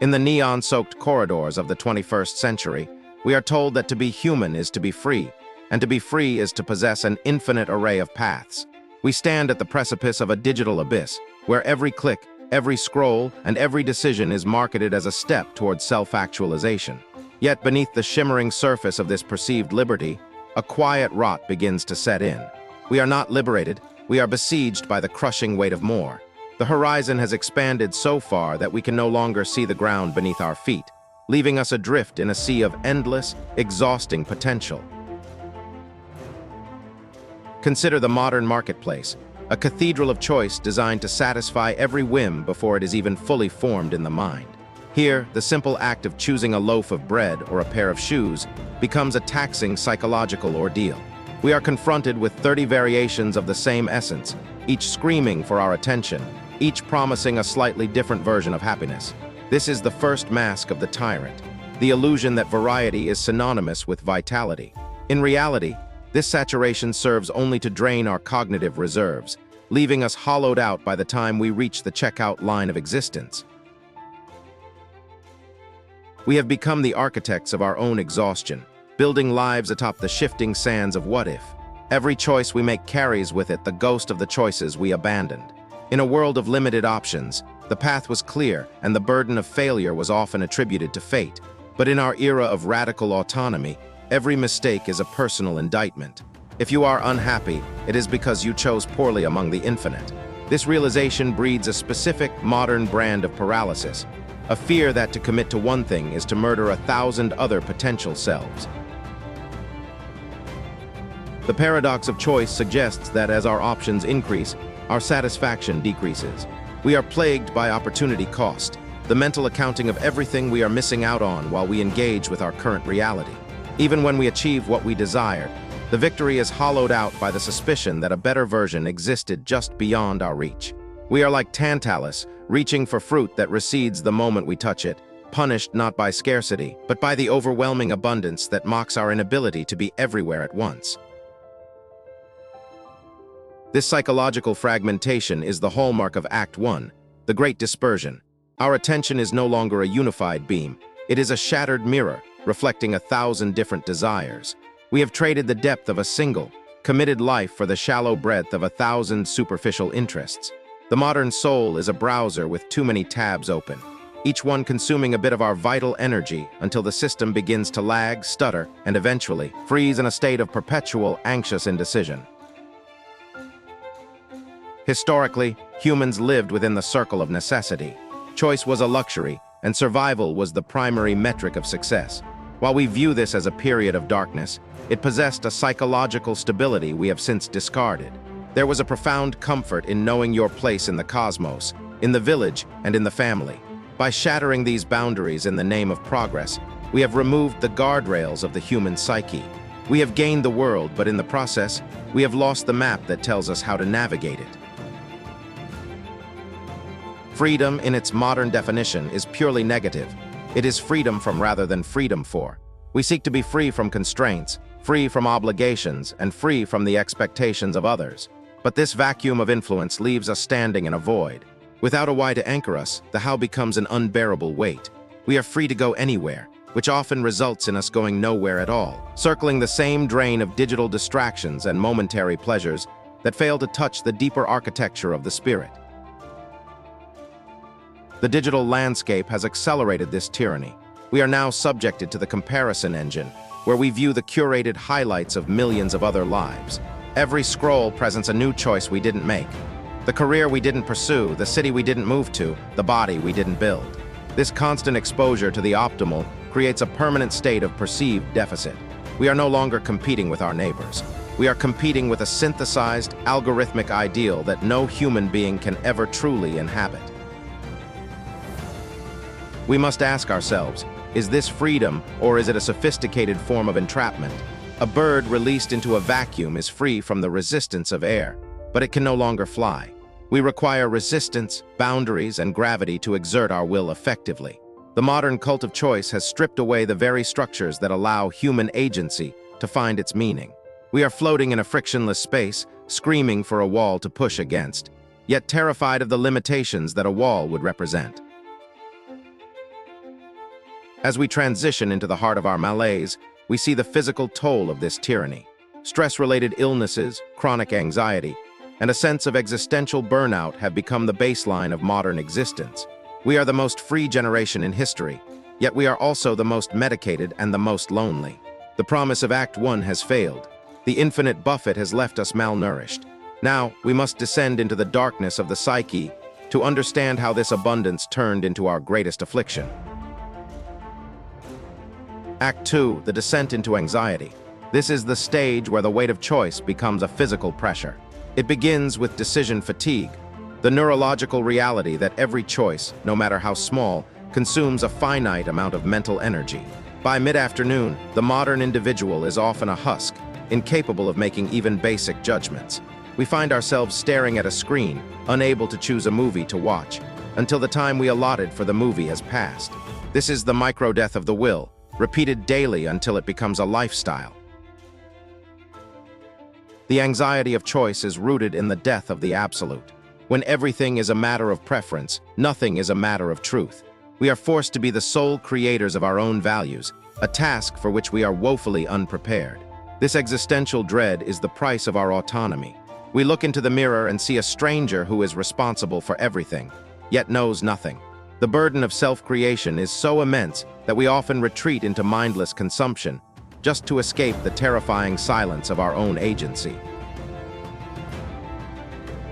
In the neon-soaked corridors of the 21st century, we are told that to be human is to be free, and to be free is to possess an infinite array of paths. We stand at the precipice of a digital abyss, where every click, every scroll, and every decision is marketed as a step towards self-actualization. Yet beneath the shimmering surface of this perceived liberty, a quiet rot begins to set in. We are not liberated, we are besieged by the crushing weight of more. The horizon has expanded so far that we can no longer see the ground beneath our feet, leaving us adrift in a sea of endless, exhausting potential. Consider the modern marketplace, a cathedral of choice designed to satisfy every whim before it is even fully formed in the mind. Here, the simple act of choosing a loaf of bread or a pair of shoes becomes a taxing psychological ordeal. We are confronted with 30 variations of the same essence, each screaming for our attention, each promising a slightly different version of happiness. This is the first mask of the tyrant, the illusion that variety is synonymous with vitality. In reality, this saturation serves only to drain our cognitive reserves, leaving us hollowed out by the time we reach the checkout line of existence. We have become the architects of our own exhaustion, building lives atop the shifting sands of what if. Every choice we make carries with it the ghost of the choices we abandoned. In a world of limited options, the path was clear and the burden of failure was often attributed to fate. But in our era of radical autonomy, every mistake is a personal indictment. If you are unhappy, it is because you chose poorly among the infinite. This realization breeds a specific modern brand of paralysis, a fear that to commit to one thing is to murder 1,000 other potential selves. The paradox of choice suggests that as our options increase, our satisfaction decreases. We are plagued by opportunity cost, the mental accounting of everything we are missing out on while we engage with our current reality. Even when we achieve what we desire, the victory is hollowed out by the suspicion that a better version existed just beyond our reach. We are like Tantalus, reaching for fruit that recedes the moment we touch it, punished not by scarcity, but by the overwhelming abundance that mocks our inability to be everywhere at once. This psychological fragmentation is the hallmark of Act 1, the Great Dispersion. Our attention is no longer a unified beam. It is a shattered mirror, reflecting 1,000 different desires. We have traded the depth of a single, committed life for the shallow breadth of 1,000 superficial interests. The modern soul is a browser with too many tabs open, each one consuming a bit of our vital energy until the system begins to lag, stutter, and eventually freeze in a state of perpetual anxious indecision. Historically, humans lived within the circle of necessity. Choice was a luxury, and survival was the primary metric of success. While we view this as a period of darkness, it possessed a psychological stability we have since discarded. There was a profound comfort in knowing your place in the cosmos, in the village, and in the family. By shattering these boundaries in the name of progress, we have removed the guardrails of the human psyche. We have gained the world, but in the process, we have lost the map that tells us how to navigate it. Freedom, in its modern definition, is purely negative. It is freedom from rather than freedom for. We seek to be free from constraints, free from obligations, and free from the expectations of others. But this vacuum of influence leaves us standing in a void. Without a why to anchor us, the how becomes an unbearable weight. We are free to go anywhere, which often results in us going nowhere at all, circling the same drain of digital distractions and momentary pleasures that fail to touch the deeper architecture of the spirit. The digital landscape has accelerated this tyranny. We are now subjected to the comparison engine, where we view the curated highlights of millions of other lives. Every scroll presents a new choice we didn't make. The career we didn't pursue, the city we didn't move to, the body we didn't build. This constant exposure to the optimal creates a permanent state of perceived deficit. We are no longer competing with our neighbors. We are competing with a synthesized, algorithmic ideal that no human being can ever truly inhabit. We must ask ourselves, is this freedom or is it a sophisticated form of entrapment? A bird released into a vacuum is free from the resistance of air, but it can no longer fly. We require resistance, boundaries, and gravity to exert our will effectively. The modern cult of choice has stripped away the very structures that allow human agency to find its meaning. We are floating in a frictionless space, screaming for a wall to push against, yet terrified of the limitations that a wall would represent. As we transition into the heart of our malaise, we see the physical toll of this tyranny. Stress-related illnesses, chronic anxiety, and a sense of existential burnout have become the baseline of modern existence. We are the most free generation in history, yet we are also the most medicated and the most lonely. The promise of Act 1 has failed. The infinite buffet has left us malnourished. Now, we must descend into the darkness of the psyche to understand how this abundance turned into our greatest affliction. Act 2, the descent into anxiety. This is the stage where the weight of choice becomes a physical pressure. It begins with decision fatigue, the neurological reality that every choice, no matter how small, consumes a finite amount of mental energy. By mid-afternoon, the modern individual is often a husk, incapable of making even basic judgments. We find ourselves staring at a screen, unable to choose a movie to watch, until the time we allotted for the movie has passed. This is the micro-death of the will, repeated daily until it becomes a lifestyle. The anxiety of choice is rooted in the death of the absolute. When everything is a matter of preference, nothing is a matter of truth. We are forced to be the sole creators of our own values, a task for which we are woefully unprepared. This existential dread is the price of our autonomy. We look into the mirror and see a stranger who is responsible for everything, yet knows nothing. The burden of self-creation is so immense that we often retreat into mindless consumption, just to escape the terrifying silence of our own agency.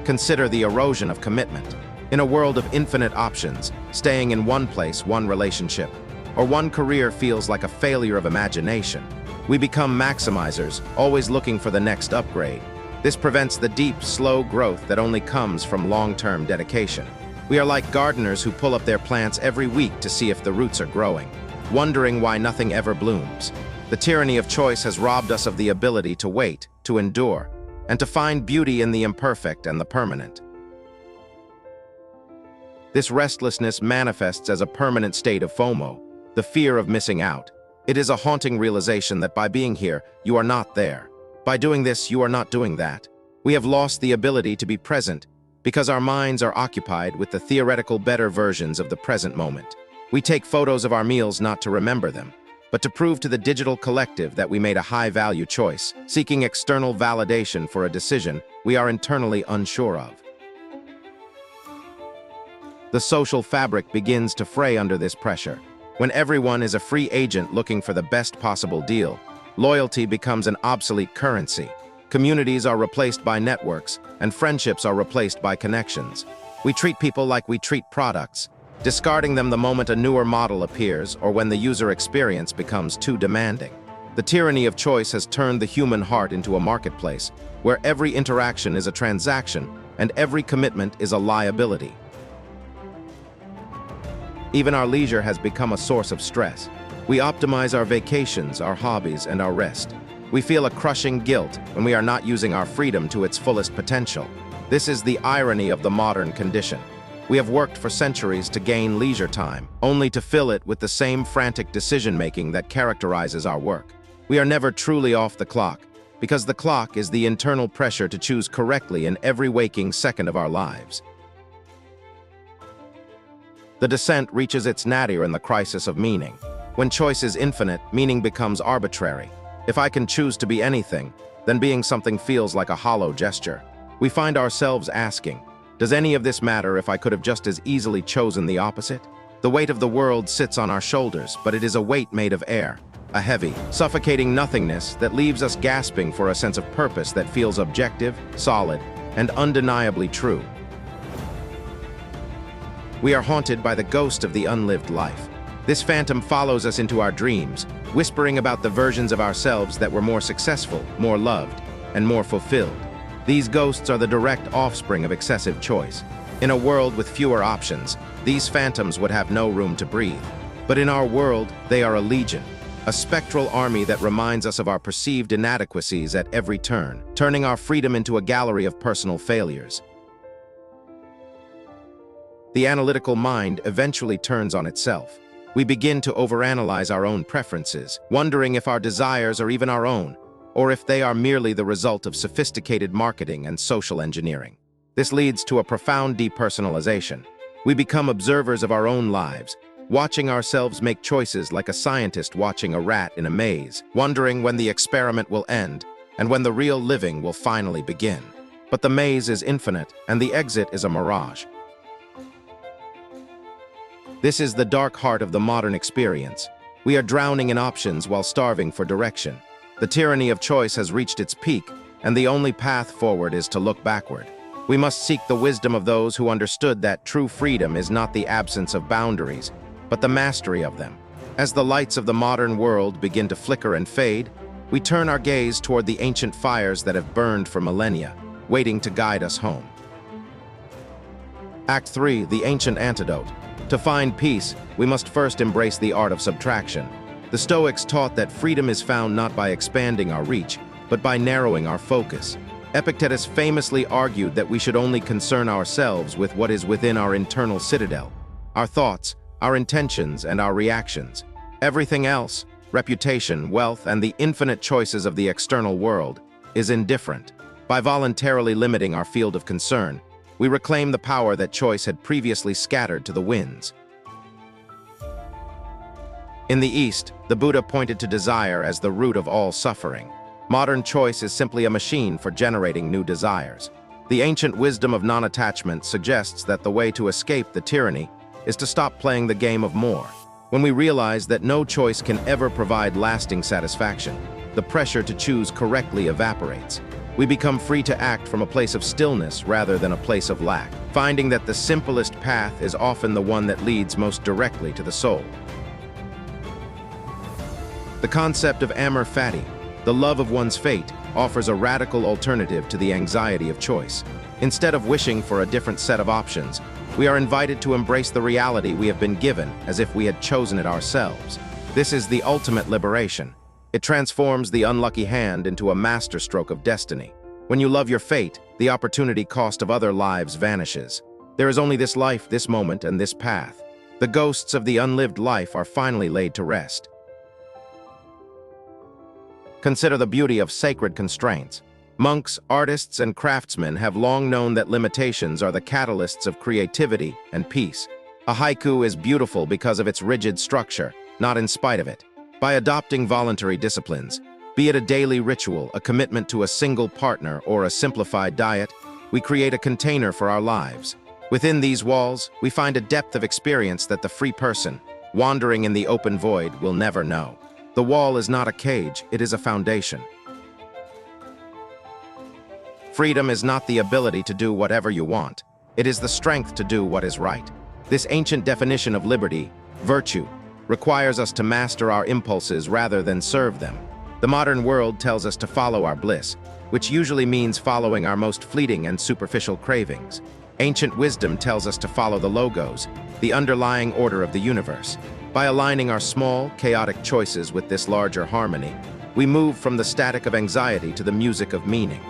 Consider the erosion of commitment. In a world of infinite options, staying in one place, one relationship, or one career feels like a failure of imagination. We become maximizers, always looking for the next upgrade. This prevents the deep, slow growth that only comes from long-term dedication. We are like gardeners who pull up their plants every week to see if the roots are growing, wondering why nothing ever blooms. The tyranny of choice has robbed us of the ability to wait, to endure, and to find beauty in the imperfect and the permanent. This restlessness manifests as a permanent state of FOMO, the fear of missing out. It is a haunting realization that by being here, you are not there. By doing this, you are not doing that. We have lost the ability to be present because our minds are occupied with the theoretical better versions of the present moment. We take photos of our meals not to remember them, but to prove to the digital collective that we made a high-value choice, seeking external validation for a decision we are internally unsure of. The social fabric begins to fray under this pressure. When everyone is a free agent looking for the best possible deal, loyalty becomes an obsolete currency. Communities are replaced by networks, and friendships are replaced by connections. We treat people like we treat products, discarding them the moment a newer model appears or when the user experience becomes too demanding. The tyranny of choice has turned the human heart into a marketplace, where every interaction is a transaction and every commitment is a liability. Even our leisure has become a source of stress. We optimize our vacations, our hobbies, and our rest. We feel a crushing guilt when we are not using our freedom to its fullest potential. This is the irony of the modern condition. We have worked for centuries to gain leisure time, only to fill it with the same frantic decision-making that characterizes our work. We are never truly off the clock, because the clock is the internal pressure to choose correctly in every waking second of our lives. The descent reaches its nadir in the crisis of meaning. When choice is infinite, meaning becomes arbitrary. If I can choose to be anything, then being something feels like a hollow gesture. We find ourselves asking, does any of this matter if I could have just as easily chosen the opposite? The weight of the world sits on our shoulders, but it is a weight made of air, a heavy, suffocating nothingness that leaves us gasping for a sense of purpose that feels objective, solid, and undeniably true. We are haunted by the ghost of the unlived life. This phantom follows us into our dreams, whispering about the versions of ourselves that were more successful, more loved, and more fulfilled. These ghosts are the direct offspring of excessive choice. In a world with fewer options, these phantoms would have no room to breathe. But in our world, they are a legion, a spectral army that reminds us of our perceived inadequacies at every turn, turning our freedom into a gallery of personal failures. The analytical mind eventually turns on itself. We begin to overanalyze our own preferences, wondering if our desires are even our own, or if they are merely the result of sophisticated marketing and social engineering. This leads to a profound depersonalization. We become observers of our own lives, watching ourselves make choices like a scientist watching a rat in a maze, wondering when the experiment will end and when the real living will finally begin. But the maze is infinite, and the exit is a mirage. This is the dark heart of the modern experience. We are drowning in options while starving for direction. The tyranny of choice has reached its peak, and the only path forward is to look backward. We must seek the wisdom of those who understood that true freedom is not the absence of boundaries, but the mastery of them. As the lights of the modern world begin to flicker and fade, we turn our gaze toward the ancient fires that have burned for millennia, waiting to guide us home. Act 3, the ancient antidote. To find peace, we must first embrace the art of subtraction. The Stoics taught that freedom is found not by expanding our reach, but by narrowing our focus. Epictetus famously argued that we should only concern ourselves with what is within our internal citadel, our thoughts, our intentions, and our reactions. Everything else, reputation, wealth, and the infinite choices of the external world, is indifferent. By voluntarily limiting our field of concern, we reclaim the power that choice had previously scattered to the winds. In the East, the Buddha pointed to desire as the root of all suffering. Modern choice is simply a machine for generating new desires. The ancient wisdom of non-attachment suggests that the way to escape the tyranny is to stop playing the game of more. When we realize that no choice can ever provide lasting satisfaction, the pressure to choose correctly evaporates. We become free to act from a place of stillness rather than a place of lack, finding that the simplest path is often the one that leads most directly to the soul. The concept of amor fati, the love of one's fate, offers a radical alternative to the anxiety of choice. Instead of wishing for a different set of options, we are invited to embrace the reality we have been given as if we had chosen it ourselves. This is the ultimate liberation. It transforms the unlucky hand into a masterstroke of destiny. When you love your fate, the opportunity cost of other lives vanishes. There is only this life, this moment, and this path. The ghosts of the unlived life are finally laid to rest. Consider the beauty of sacred constraints. Monks, artists, and craftsmen have long known that limitations are the catalysts of creativity and peace. A haiku is beautiful because of its rigid structure, not in spite of it. By adopting voluntary disciplines, be it a daily ritual, a commitment to a single partner, or a simplified diet, we create a container for our lives. Within these walls, we find a depth of experience that the free person, wandering in the open void, will never know. The wall is not a cage, it is a foundation. Freedom is not the ability to do whatever you want. It is the strength to do what is right. This ancient definition of liberty, virtue, requires us to master our impulses rather than serve them. The modern world tells us to follow our bliss, which usually means following our most fleeting and superficial cravings. Ancient wisdom tells us to follow the logos, the underlying order of the universe. By aligning our small, chaotic choices with this larger harmony, we move from the static of anxiety to the music of meaning.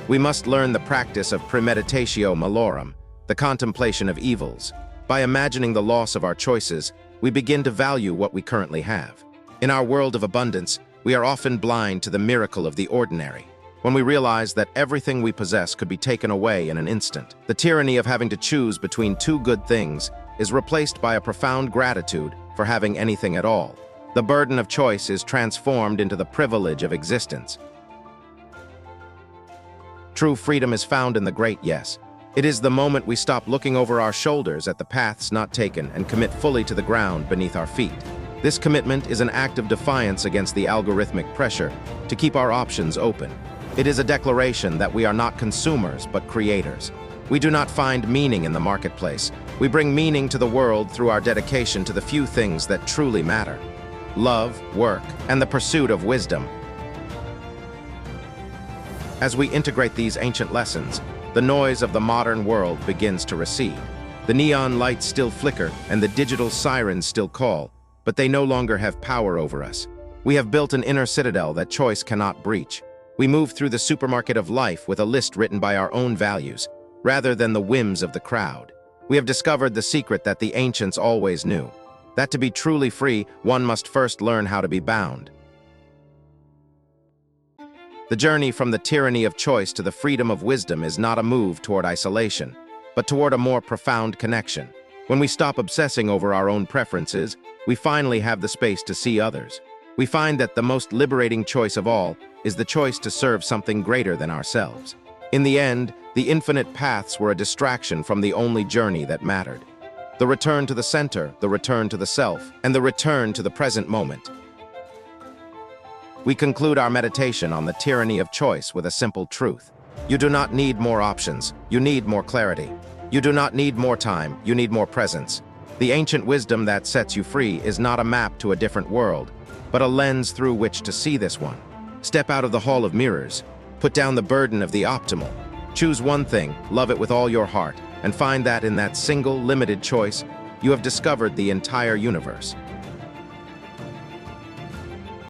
We must learn the practice of premeditatio malorum, the contemplation of evils. By imagining the loss of our choices, we begin to value what we currently have. In our world of abundance, we are often blind to the miracle of the ordinary. When we realize that everything we possess could be taken away in an instant, the tyranny of having to choose between two good things is replaced by a profound gratitude for having anything at all. The burden of choice is transformed into the privilege of existence. True freedom is found in the great yes. It is the moment we stop looking over our shoulders at the paths not taken and commit fully to the ground beneath our feet. This commitment is an act of defiance against the algorithmic pressure to keep our options open. It is a declaration that we are not consumers but creators. We do not find meaning in the marketplace. We bring meaning to the world through our dedication to the few things that truly matter: love, work, and the pursuit of wisdom. As we integrate these ancient lessons, the noise of the modern world begins to recede. The neon lights still flicker and the digital sirens still call, but they no longer have power over us. We have built an inner citadel that choice cannot breach. We move through the supermarket of life with a list written by our own values, rather than the whims of the crowd. We have discovered the secret that the ancients always knew, that to be truly free, one must first learn how to be bound. The journey from the tyranny of choice to the freedom of wisdom is not a move toward isolation, but toward a more profound connection. When we stop obsessing over our own preferences, we finally have the space to see others. We find that the most liberating choice of all is the choice to serve something greater than ourselves. In the end, the infinite paths were a distraction from the only journey that mattered. The return to the center, the return to the self, and the return to the present moment. We conclude our meditation on the tyranny of choice with a simple truth. You do not need more options, you need more clarity. You do not need more time, you need more presence. The ancient wisdom that sets you free is not a map to a different world, but a lens through which to see this one. Step out of the hall of mirrors. Put down the burden of the optimal. Choose one thing, love it with all your heart, and find that in that single, limited choice, you have discovered the entire universe.